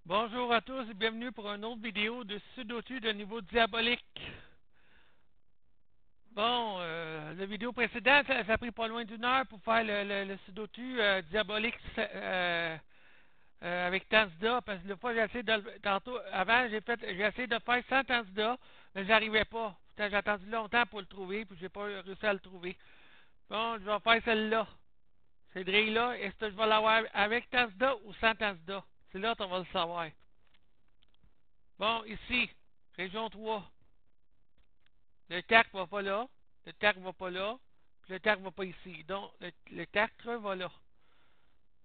Bonjour à tous et bienvenue pour une autre vidéo de Sudoku de niveau diabolique. Bon, la vidéo précédente, ça a pris pas loin d'une heure pour faire le Sudoku diabolique avec Tansda, parce que la fois tantôt, avant, j'ai essayé de faire sans Tansda, mais j'arrivais pas. Putain, j'ai attendu longtemps pour le trouver, puis j'ai pas réussi à le trouver. Bon, je vais faire celle-là. Cette grille-là, est-ce que je vais l'avoir avec Tansda ou sans Tansda? C'est là qu'on va le savoir. Bon, ici, région 3. Le TAC va pas là. Le TAC va pas là. Puis le TAC va pas ici. Donc, le TAC va là.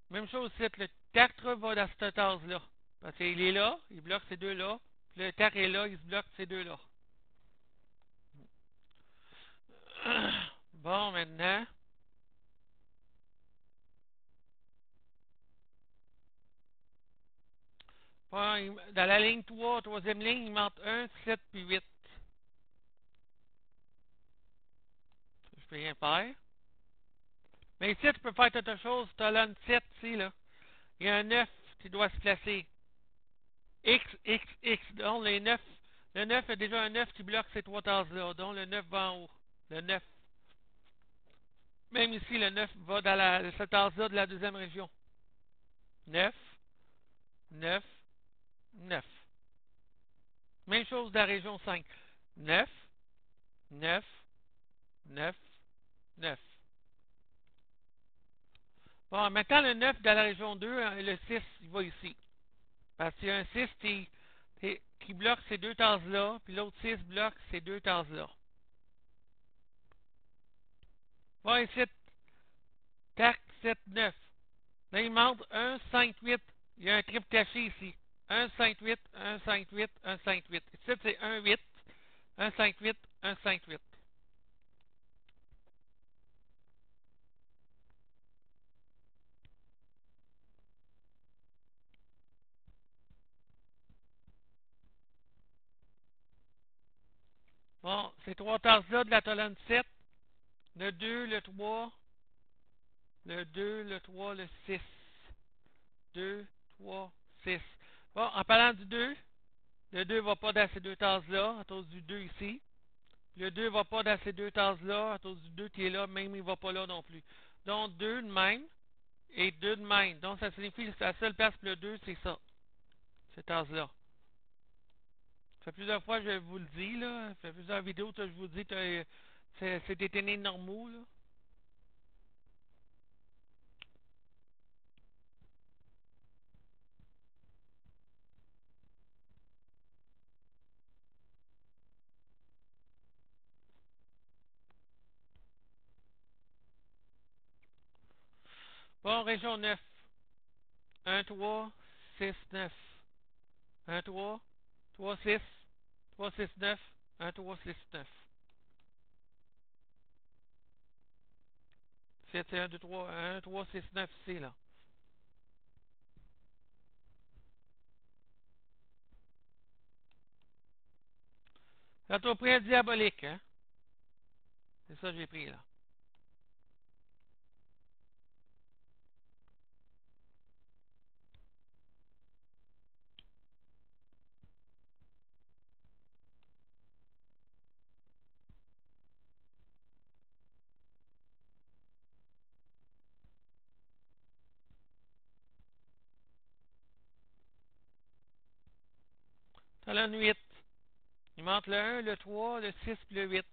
Même chose ici. Le TAC va dans cette tasse-là. Parce qu'il est là. Il bloque ces deux-là. Puis le TAC est là. Il se bloque ces deux-là. Bon, maintenant. Bon, dans la ligne 3, troisième ligne, il manque 1, 7 puis 8. Je peux rien faire. Mais ici, tu peux faire quelque chose. Tu as là une 7 ici, là. Il y a un 9 qui doit se placer. X, X, X. Donc, les 9. Le 9 a déjà un 9 qui bloque ces trois tasses-là. Donc, le 9 va en haut. Le 9. Même ici, le 9 va dans cette tasse-là de la deuxième région. 9, 9, 9. Même chose dans la région 5. 9, 9, 9, 9. Bon, maintenant, le 9 dans la région 2, hein, le 6, il va ici. Parce qu'il y a un 6 qui bloque ces deux tasses-là, puis l'autre 6 bloque ces deux tasses-là. Bon, ici, tac, 7, 9. Là, il manque 1, 5, 8. Il y a un triple caché ici. 1, 5, 8, 1, 5, 8, 1, 5, 8. Ici, c'est 1, 8, 1, 5, 8, 1, 5, 8. Bon, ces trois tasses-là de la colonne 7. Le 2, le 3, le 2, le 3, le 6. 2, 3, 6. Bon, en parlant du 2, le 2 ne va pas dans ces deux tasses-là, à cause du 2 ici. Le 2 ne va pas dans ces deux tasses-là, à cause du 2 qui est là, même il ne va pas là non plus. Donc, 2 de même. Et 2 de même. Donc, ça signifie que la seule place pour le 2, c'est ça. Cette tasse-là. Ça fait plusieurs fois que je vous le dis, là. Ça fait plusieurs vidéos que je vous dis que c'est des ténèbres normaux, là. Bon, région 9. 1, 3, 6, 9. 1, 3, 3, 6, 3, 6, 9. 1, 3, 6, 9. 7, c'est 1, 2, 3. 1, 3, 6, 9 ici, là. Ça t'a pris un diabolique, hein? C'est ça que j'ai pris, là. T'as le 8. Il manque le 1, le 3, le 6 puis le 8.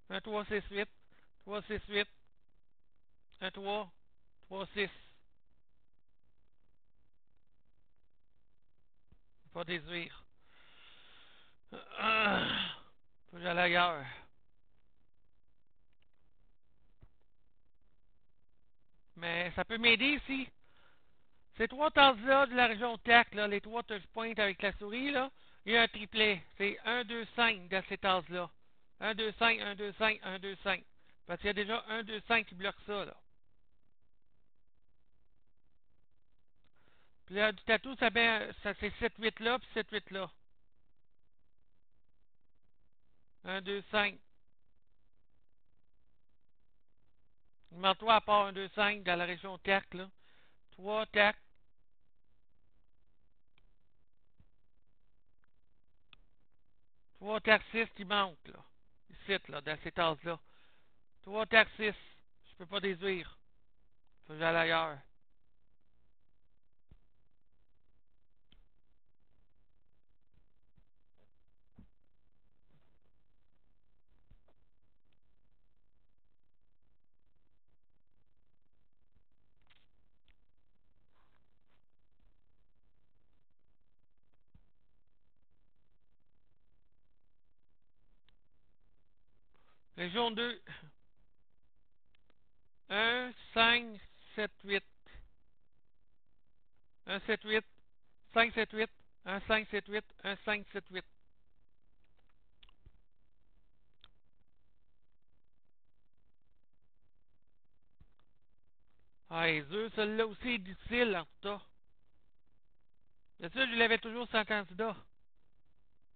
1, 3, 6, 8. 3, 6, 8. 1, 3, 3, 6. Pas déduire. Faut que j'aille ailleurs. Mais ça peut m'aider ici. Ces trois tasses-là de la région TAC, là, les trois que je pointe avec la souris, là, il y a un triplet. C'est 1, 2, 5 dans ces tasses-là. 1, 2, 5, 1, 2, 5, 1, 2, 5. Parce qu'il y a déjà 1, 2, 5 qui bloque ça, là. Puis là, du tatou, ça c'est 7, 8 là, puis 7, 8 là. 1, 2, 5. Il Demeure-toi à part 1, 2, 5 dans la région TAC, là. 3 TAC. 3 TAC 6 qui manquent, là. Ici, là, dans ces tasses-là. 3 TAC 6. Je peux pas déduire. Faut que j'aille ailleurs. Région 2. 1, 5, 7, 8. 1, 7, 8. 5, 7, 8. 1, 5, 7, 8. 1, 5, 7, 8. Ah, les œufs, celui-là aussi est difficile, en tout cas. C'est ça, je l'avais toujours sans candidat.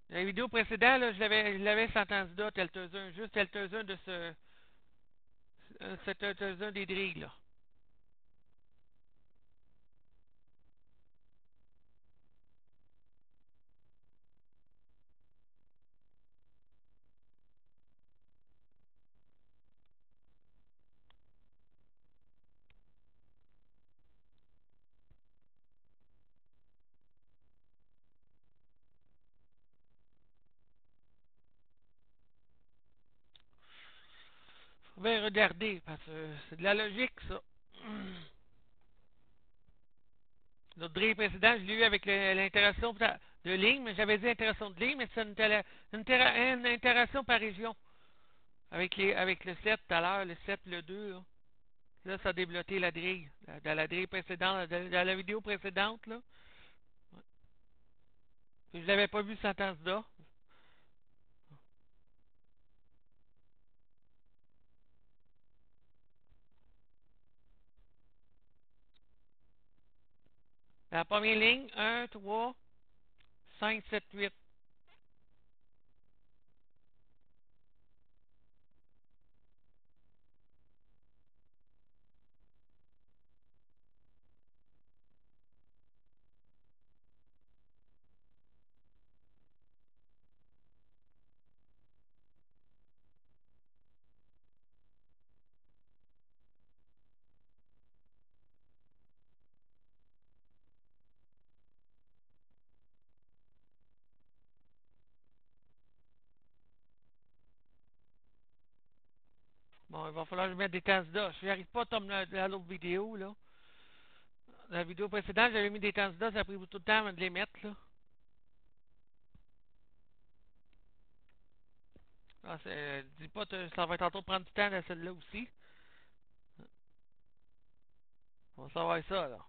La vidéo précédente, là, je l'avais sans candidat, quelques-uns, juste quelques-uns de quelques-uns des drilles, là. Faut bien regarder, parce que c'est de la logique, ça. L'autre drill précédent, je l'ai eu avec l'interaction de ligne, mais j'avais dit interaction de ligne, mais c'est une interaction par région. Avec le 7 tout à l'heure, le 7 le 2, là. Là, ça a débloqué la grille. Dans la grille précédente, dans la vidéo précédente, là. Je ne l'avais pas vu sans candidat. La première ligne, 1, 3, 5, 7, 8. Bon, il va falloir que je mette des candidats. Je n'arrive pas comme dans l'autre vidéo, là. Dans la vidéo précédente, j'avais mis des candidats, ça a pris beaucoup de temps avant de les mettre, là. Ah, dis pas, ça va tantôt prendre du temps dans celle-là aussi. On va savoir ça, là.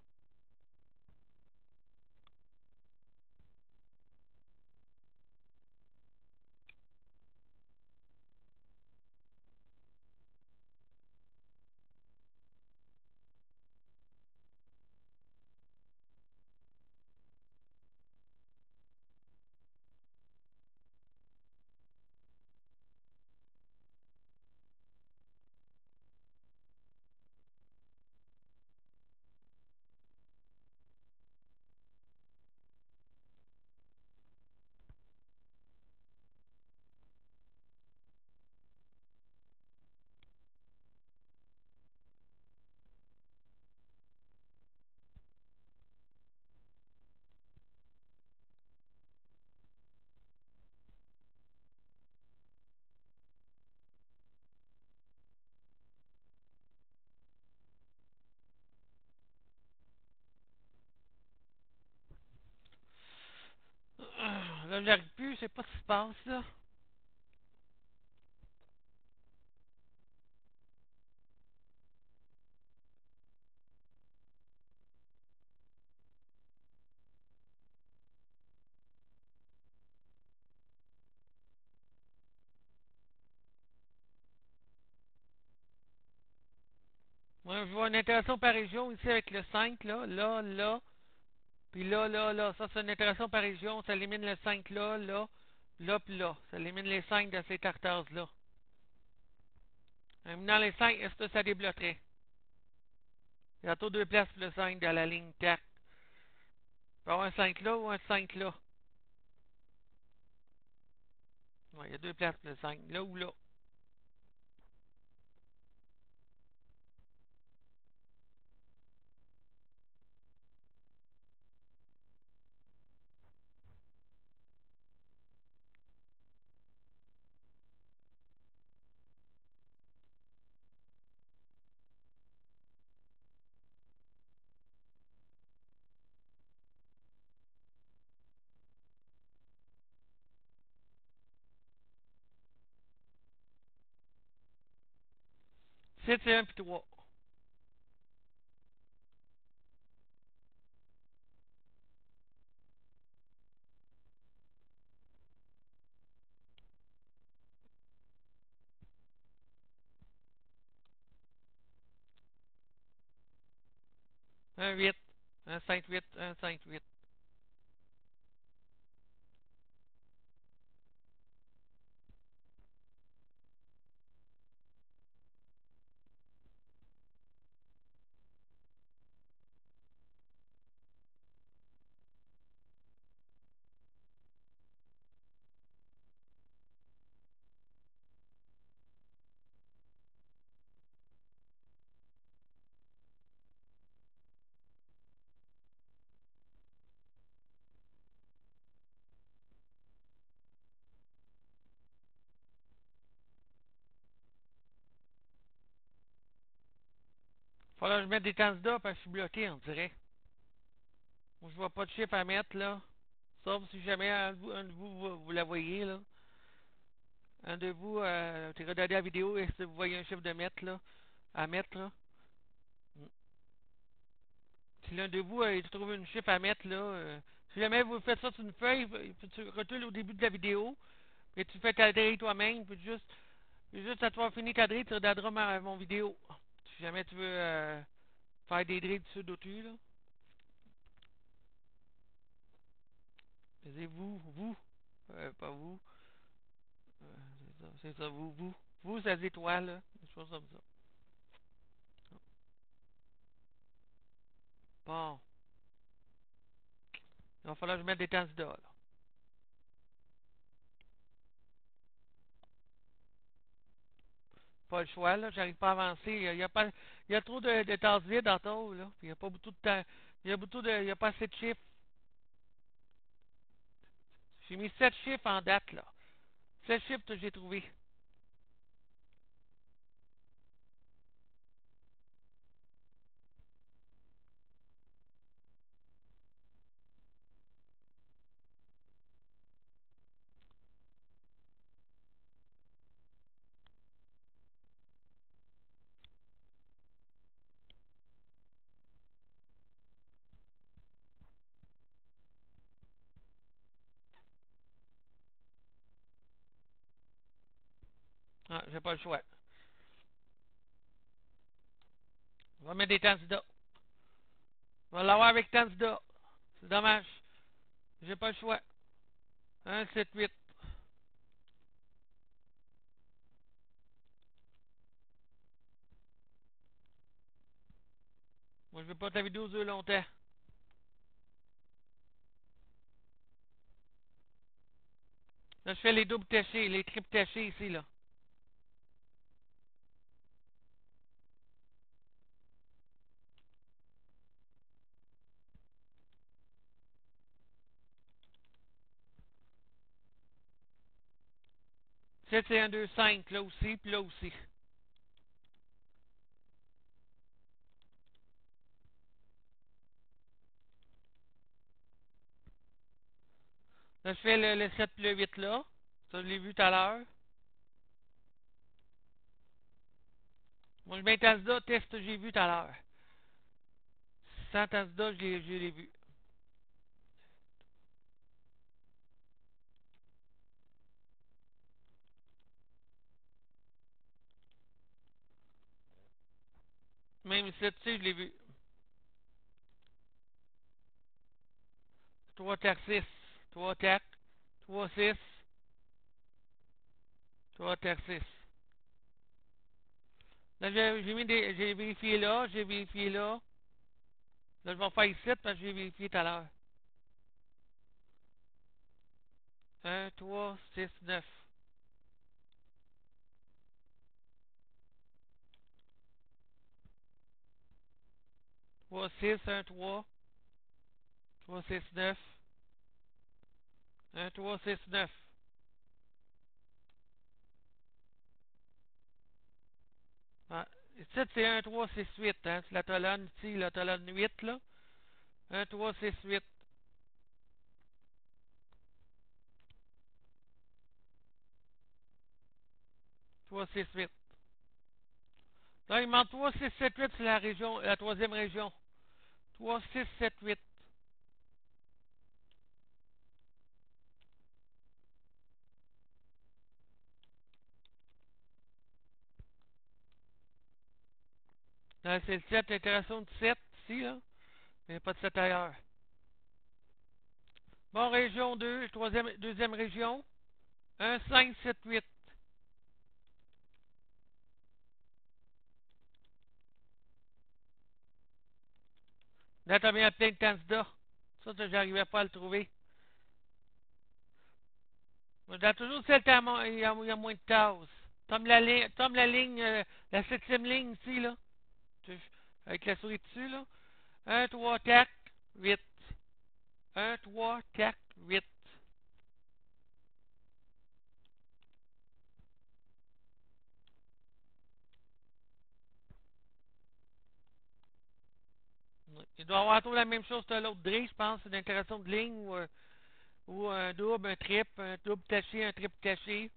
Là, j'arrive plus, je sais pas ce qui se passe, là. Moi, je vois une interaction par région ici avec le 5, là, là, là. Puis là, là, là. Ça, c'est une interaction par région. Ça élimine le 5 là, là, là, puis là. Ça élimine les 5 de ces tartares-là. Éliminant les 5, est-ce que ça débloquerait? Tantôt 2 places pour le 5 dans la ligne TAC. Il peut y avoir un 5 là ou un 5 là. Ouais, il y a 2 places pour le 5, là ou là. Sept, c'est 1 puis 3. Un 8. Un 5, 8. Un 5, 8. Falloir que je mette des candidats parce que je suis bloqué, on dirait. Moi, je vois pas de chiffre à mettre, là. Sauf si jamais un de vous, vous la voyez, là. Un de vous, tu regardez la vidéo et si vous voyez un chiffre de mettre, là, à mettre, là. Si l'un de vous, il trouve un chiffre à mettre, là, si jamais vous faites ça sur une feuille, puis tu retournes au début de la vidéo, et tu fais ta grille toi-même, puis juste à toi finir ta grille, tu regarderas mon vidéo. Si jamais tu veux faire des drills dessus dessus là. C'est vous, pas vous. C'est ça, vous. Vous, ça se étoile, là. Des choses comme ça. Bon. Il va falloir que je mette des candidats, là. Pas le choix, là. J'arrive pas à avancer. Il y a trop de temps vides en tout, là. Puis il n'y a pas beaucoup de temps. Il y a pas assez de chiffres. J'ai mis 7 chiffres en date, là. 7 chiffres que j'ai trouvé. Ah, j'ai pas le choix. On va mettre des candidats. On va l'avoir avec candidats. C'est dommage. J'ai pas le choix. 1, 7, 8. Moi, je veux pas ta vidéo durer longtemps. Là, je fais les doubles tachés, les triples tachés ici, là. Sept, c'est 1, 2, 5, là aussi, puis là aussi. Là, je fais le 7 puis le 8 là. Ça, je l'ai vu tout à l'heure. Moi, je mets un candidat, test que j'ai vu tout à l'heure. Sans candidat, je l'ai vu. Même ici, tu sais, je l'ai vu. 3 tac 6. 3 tac. 3, 6. 3 tac 6. Là, j'ai vérifié là, j'ai vérifié là. Là, je vais faire ici parce que j'ai vérifié tout à l'heure. 1, 3, 6, 9. 3, 6, 1, 3. 3, 6, 9. 1, 3, 6, 9. Ah, ici, c'est 1, 3, 6, 8. Hein? C'est la colonne ici, la colonne 8, là. 1, 3, 6, 8. 3, 6, 8. Donc, il manque 3, 6, 7, 8, c'est la région, la troisième région. 3, 6, 7, 8. 'Là, c'est le 7, l'interaction de 7 ici, là. Il n'y a pas de 7 ailleurs. Bon, région 2, deuxième région. 1, 5, 7, 8. Là, t'as bien plein de candidats. Ça, j'arrivais pas à le trouver. Dans toujours celle il y a moins de cases. Tombe la ligne, la septième ligne ici, là. Avec la souris dessus, là. 1, 3, 4, 8. 1, 3, 4, 8. Il doit avoir tout la même chose que l'autre drille, je pense. Une interaction de ligne ou un double, un double taché, un triple taché.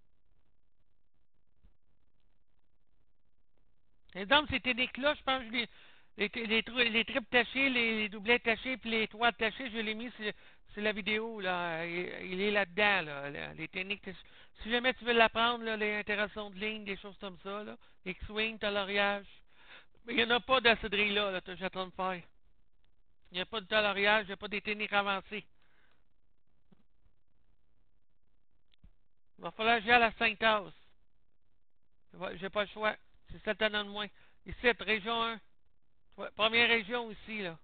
Exemple, ces techniques-là, je pense que les triples tachés, les doublets tachés, puis les trois tachés, je l'ai mis sur la vidéo, là. Il est là-dedans, là, les techniques. Si jamais tu veux l'apprendre, là, les interactions de ligne, des choses comme ça, là. X-Wing, taloriage. Mais il n'y en a pas dans ce drill-là, là, que je suis en train de faire. Il n'y a pas de taloriage, il n'y a pas des techniques avancées. Il va falloir que j'aille à la 5 tasses. J'ai pas le choix. C'est 7 ans de moins. Ici, région 1. Ouais, première région ici, là.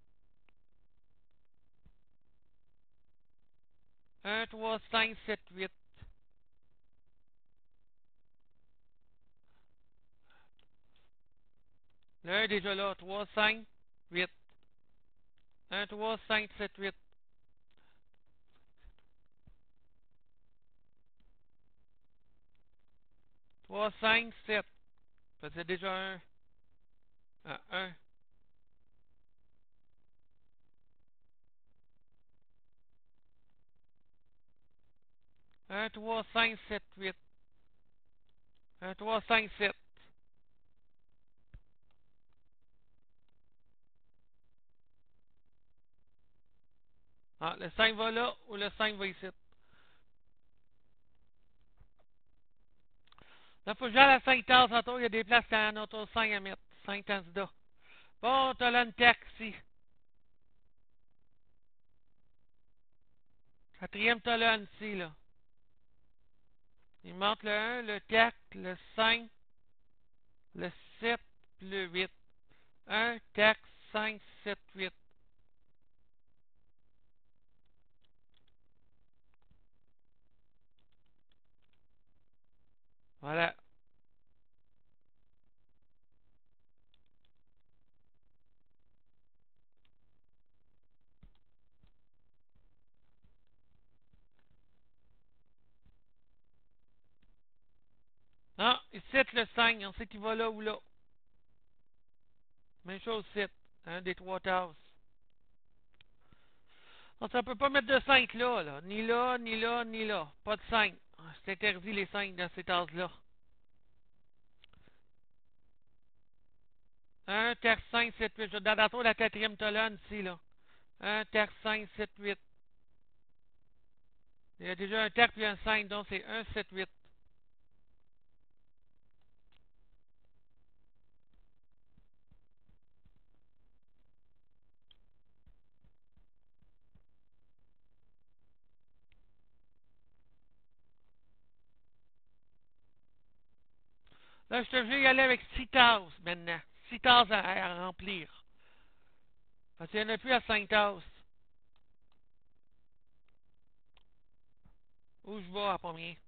1, 3, 5, 7, 8. Le 1 est déjà là. 3, 5, 8. 1, 3, 5, 7, 8. 3, 5, 7. C'est déjà un. 1. 1, 3, 5, 7, 8. 1, 3, 5, 7. Ah, le 5 va là ou le 5 va ici. Là, il faut que j'aille à la 5 tasses tantôt. Il y a des places en auto 5 à mettre. 5 candidats. Bon, t'as là une TAC ici. Quatrième talonne ici, là. Il manque le 1, le 4, le 5, le 7, puis le 8. 1, 4, 5, 7, 8. Voilà. Ah, ici, le 5, on sait qu'il va là ou là. Même chose ici. Un des trois tasses. Donc, on ne peut pas mettre de 5 là, là. Ni là, ni là, ni là. Pas de 5. C'est interdit les 5 dans ces tasses-là. 1, terre 5, 7, 8. Je donne tantôt la quatrième colonne ici, là. 1, terre 5, 7, 8. Il y a déjà un terre puis un 5, donc c'est 1, 7, 8. Là, je te veux y aller avec 6 tasses maintenant. 6 tasses à remplir. Parce qu'il n'y en a plus à 5 tasses. Où je vais à premier?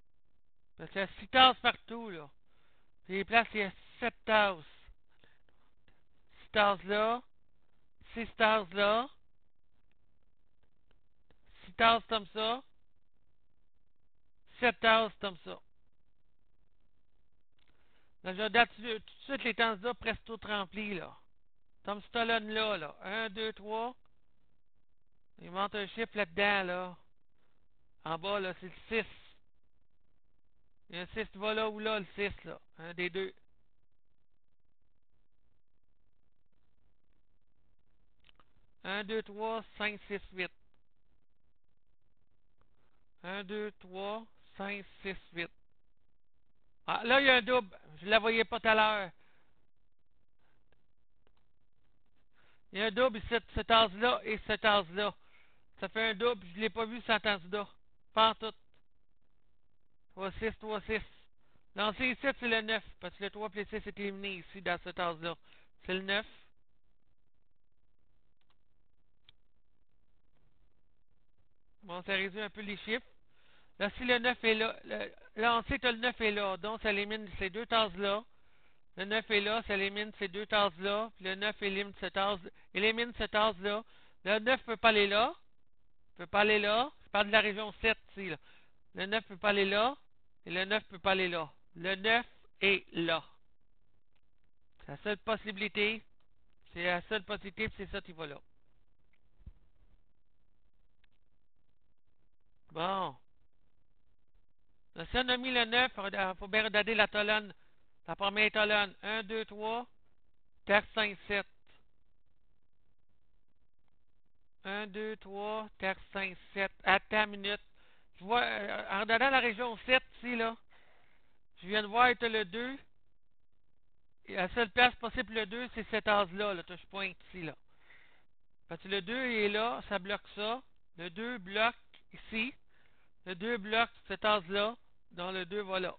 Parce qu'il y a 6 tasses partout, là. Puis les places, il y a 7 tasses. 6 tasses là. 6 tasses là. 6 tasses comme ça. 7 tasses comme ça. Là, je date tout de suite les tasses là presque toutes remplies, là. Comme ce talonne-là, là. 1, 2, 3. Il monte un chiffre là-dedans, là. En bas, là, c'est le 6. Il y a un 6 qui va là ou là, le 6, là. Un des deux. 1, 2, 3, 5, 6, 8. 1, 2, 3, 5, 6, 8. Ah, là, il y a un double. Je ne la voyais pas tout à l'heure. Il y a un double, cette tasse-là et cette tasse-là. Ça fait un double. Je ne l'ai pas vu, cette tasse-là. Pas en tout. 3, 6, 3, 6. Lancé ici, c'est le 9. Parce que le 3 et le 6 est éliminé ici, dans cette tasse-là. C'est le 9. Bon, ça réduit un peu les chiffres. Là, si le 9 est là, là, on sait que le 9 est là. Donc, ça élimine ces deux tasses-là. Le 9 est là, ça élimine ces deux tasses-là. Puis le 9 élimine cette tasse-là. Le 9 ne peut pas aller là. Ne peut pas aller là. Je parle de la région 7 ici, là. Le 9 ne peut pas aller là. Et le 9 ne peut pas aller là. Le 9 est là. C'est la seule possibilité. C'est la seule possibilité, puis c'est ça qui va là. Bon. Là, si on a mis le 9, il faut bien regarder la colonne. La première colonne. 1, 2, 3, 4, 5, 7. 1, 2, 3, 4, 5, 7. Attends une minute. Je vois, en regardant la région 7 ici, là, je viens de voir être le 2. Et la seule place possible pour le 2, c'est cette as-là, là, que je pointe ici, là. Parce que le 2 est là, ça bloque ça. Le 2 bloque ici. Le 2 bloque cette as-là. Donc le 2 va là.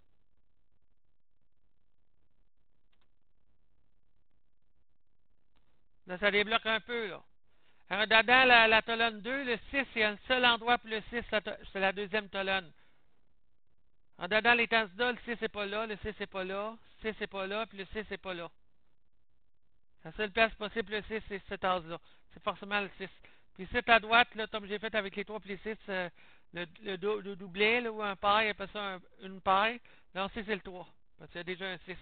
Là, ça débloque un peu, là. En regardant la colonne 2, le 6, il y a un seul endroit pour le 6, c'est la deuxième colonne. En regardant les candidats, le 6 n'est pas là, le 6 n'est pas là, le 6 n'est pas là, puis le 6 n'est pas là. La seule place possible, le 6, c'est cette as-là. C'est forcément le 6. Puis 7 à droite, là, comme j'ai fait avec les 3 puis les 6, le doublet, là, ou un paille, appelle ça une paille. Là, 6, c'est le 3. Parce qu'il y a déjà un 6.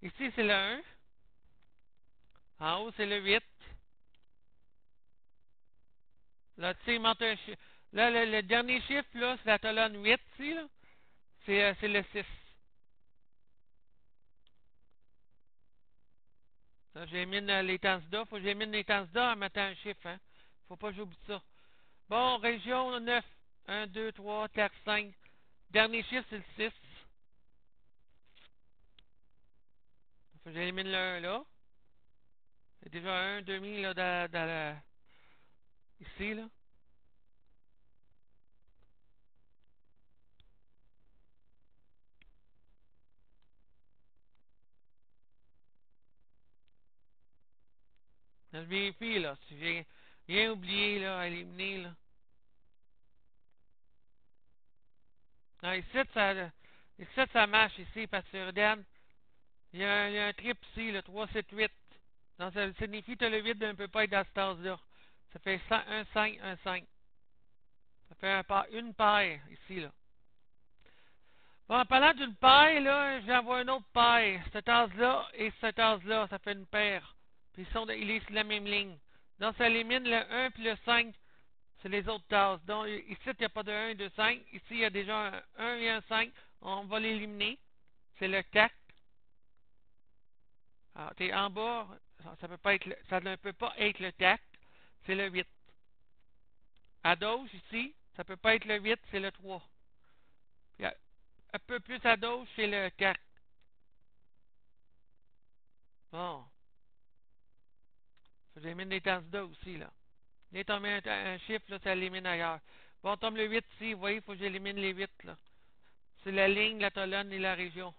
Ici, c'est le 1. En haut, c'est le 8. Là, tu sais, il monte un chiffre. Là, le dernier chiffre, là, c'est la colonne 8, ici, là. C'est le 6. Là, j'élimine les candidats. Faut que j'élimine les candidats en mettant un chiffre, hein. Faut pas que j'oublie ça. Bon, région 9. 1, 2, 3, 4, 5. Dernier chiffre, c'est le 6. Faut que j'élimine le 1 là. Il y a déjà un demi là, ici, là. Je vérifie, là. Si j'ai rien oublié, là, à éliminer, là. Non, ici, ça marche, ici, parce que, regarde, il y a un trip ici, le 3, 7, 8. Donc, ça signifie que le 8 ne peut pas être dans cette tasse-là. Ça fait 1, 5, 1, 5. Ça fait une paire, ici, là. Bon, en parlant d'une paille, là, j'envoie une autre paille. Cette tasse-là et cette tasse-là, ça fait une paire. Puis ils est sur la même ligne. Donc, ça élimine le 1 puis le 5. C'est les autres tasses. Donc, ici, il n'y a pas de 1 et de 5. Ici, il y a déjà un 1 et un 5. On va l'éliminer. C'est le 4. Alors, t'es en bas, ça ne peut pas être le 4. C'est le 8. À gauche, ici, ça ne peut pas être le 8, c'est le 3. Puis, un peu plus à gauche, c'est le 4. Bon. J'élimine les candidats aussi, là. Là, tu mets un chiffre, là, ça élimine ailleurs. Bon, on tombe le 8 ici, vous voyez, il faut que j'élimine les 8, là. C'est la ligne, la colonne et la région.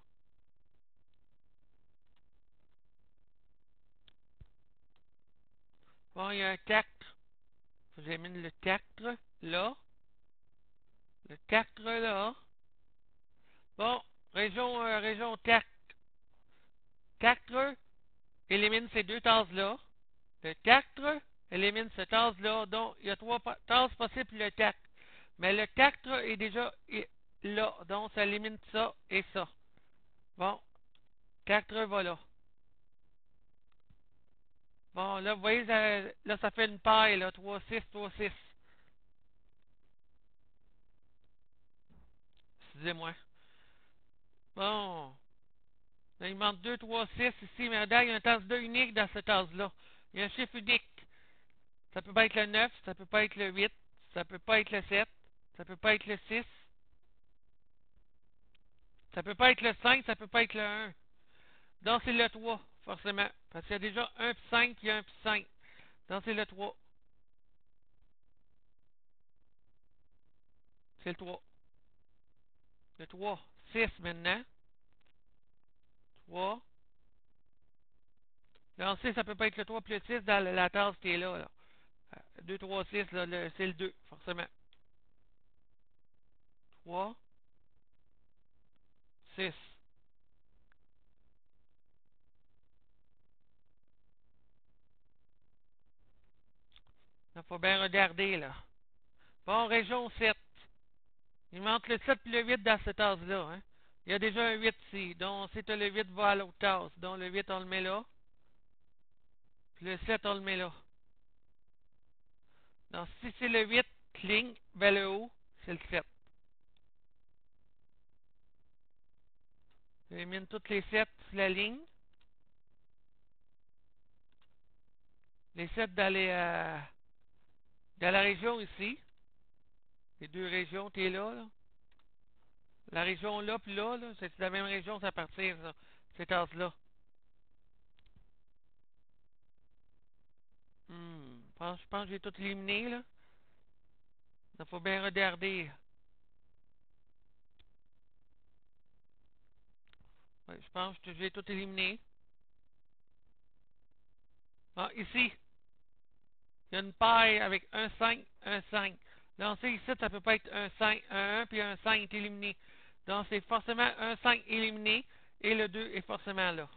Bon, Bon, il y a un 4. J'élimine le 4 là. Le 4 là. Bon, région 4. 4 élimine ces deux tasses-là. Le 4 élimine cette tasse-là. Donc, il y a 3 tasses possibles pour le 4. Mais le 4 est déjà là. Donc, ça élimine ça et ça. Bon, 4 va là. Bon, là, vous voyez, là, ça fait une paille, là. 3, 6, 3, 6. Excusez-moi. Bon. Là, il manque 2, 3, 6 ici. Mais regarde, il y a un tasse 2 unique dans cette tasse-là. Il y a un chiffre unique. Ça peut pas être le 9, ça peut pas être le 8, ça peut pas être le 7, ça peut pas être le 6, ça peut pas être le 5, ça peut pas être le 1. Donc, c'est le 3, forcément. Parce qu'il y a déjà 1 puis 5, puis 1 puis 5. Donc, c'est le 3. C'est le 3. Le 3. 6 maintenant. 3. Donc, 6, ça peut pas être le 3 plus le 6 dans la tasse qui est là. 2, 3, 6, là, c'est le 2, forcément. 3, 6. Il faut bien regarder, là. Bon, région 7. Il manque le 7 et le 8 dans cette tasse-là. Hein? Il y a déjà un 8 ici. Donc, si tu as le 8, va à l'autre tasse. Donc, le 8, on le met là. Puis le 7, on le met là. Donc, si c'est le 8, cligne vers le haut, c'est le 7. J'élimine toutes les 7 sur la ligne. Les 7 dans la région ici. Les deux régions, tu es là, là. La région là, puis là, c'est la même région, ça partir, ça. Ces tasses-là. Je pense que j'ai tout éliminé, là. Il faut bien regarder. Ouais, je pense que j'ai tout éliminé. Ah, ici, il y a une paille avec un 5, un 5. Donc, ici, ça ne peut pas être un 5, un 1 puis un 5 éliminé. Donc, c'est forcément un 5 éliminé et le 2 est forcément là.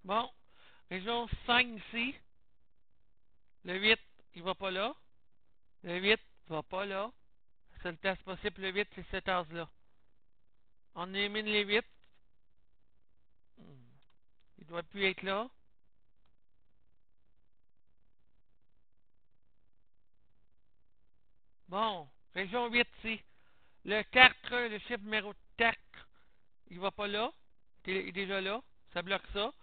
Bon, région 5 ici. Le 8, il va pas là. Le 8 va pas là. Seule place possible, le 8, c'est cette tasse-là. On élimine les 8. Il ne doit plus être là. Bon, région 8 ici. Le 4, le chiffre numéro 4, il va pas là. Il est déjà là. Ça bloque ça.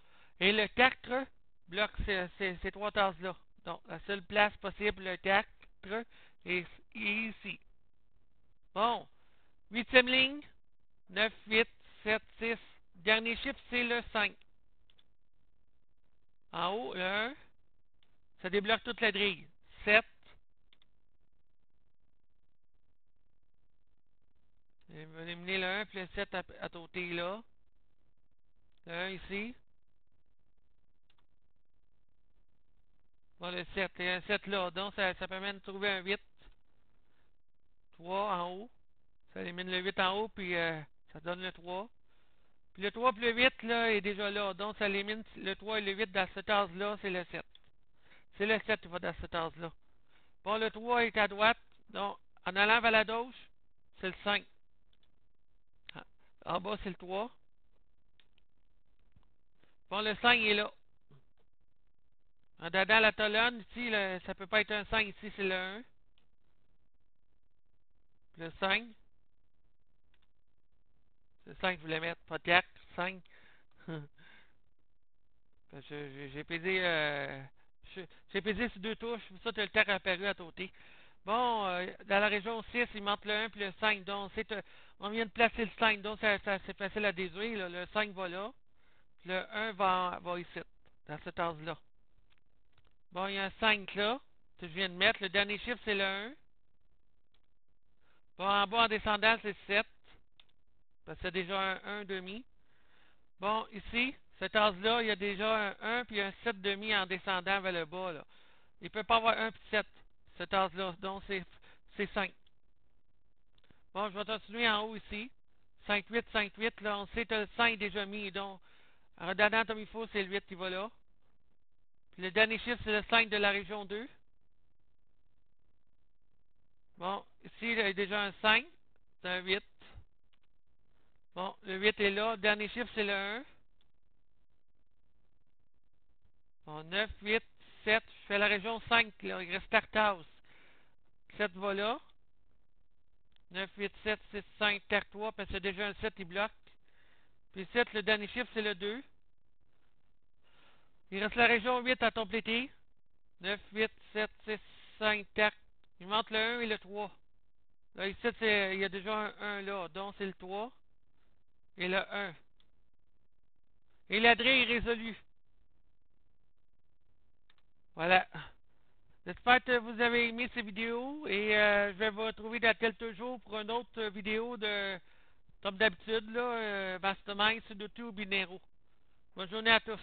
Et le 4 bloque ces trois tasses-là. Donc, la seule place possible, le 4 est ici. Bon, huitième ligne, 9, 8, 7, 6. Dernier chiffre, c'est le 5. En haut, le 1, ça débloque toute la grille. 7. Je vais éliminer le 1 puis le 7 à côté là. Le 1 ici. Bon, le 7. Et un 7 là. Donc, ça permet de trouver un 8. 3 en haut. Ça élimine le 8 en haut, puis ça donne le 3. Puis le 3 plus le 8, là, est déjà là. Donc, ça élimine le 3 et le 8 dans cette tasse-là, c'est le 7. C'est le 7 qui va dans cette tasse-là. Bon, le 3 est à droite. Donc, en allant vers la gauche, c'est le 5. En bas, c'est le 3. Bon, le 5 est là. En dedans la colonne, ici, ça peut pas être un 5. Ici, c'est le 1. Le 5. C'est le 5 que je voulais mettre. Pas 4, 5. J'ai pesé, j'ai pesé sur deux touches, pour ça que le 4 apparu à côté. Bon, dans la région 6, il manque le 1 puis le 5. Donc, on vient de placer le 5. Donc, c'est facile à déduire. Là. Le 5 va là. Puis le 1 va ici, dans cette tasse-là. Bon, il y a un 5 là, que je viens de mettre. Le dernier chiffre, c'est le 1. Bon, en bas, en descendant, c'est 7. Parce qu'il y a déjà un 1 demi. Bon, ici, cette as-là, il y a déjà un 1 puis un 7 demi en descendant vers le bas, là. Il ne peut pas avoir un puis 7, cette as-là. Donc, c'est 5. Bon, je vais continuer en haut ici. 5, 8, 5, 8. Là, on sait que le 5 déjà mis. Donc, en redonnant comme il faut, c'est le 8 qui va là. Puis le dernier chiffre, c'est le 5 de la région 2. Bon, ici, il y a déjà un 5. C'est un 8. Bon, le 8 est là. Le dernier chiffre, c'est le 1. Bon, 9, 8, 7. Je fais la région 5, là. Il reste Tartas. 7 va là. 9, 8, 7, 6, 5, terre 3, parce que c'est déjà un 7, il bloque. Puis 7, le dernier chiffre, c'est le 2. Il reste la région 8 à compléter. 9, 8, 7, 6, 5, terre. Il manque le 1 et le 3. Là, ici, il y a déjà un 1 là, donc c'est le 3 et le 1. Et l'adresse est résolue. Voilà. J'espère que vous avez aimé ces vidéos et je vais vous retrouver dans quelques jours pour une autre vidéo de, comme d'habitude, là, Mastermind, Sudoku ou Binero. Bonne journée à tous.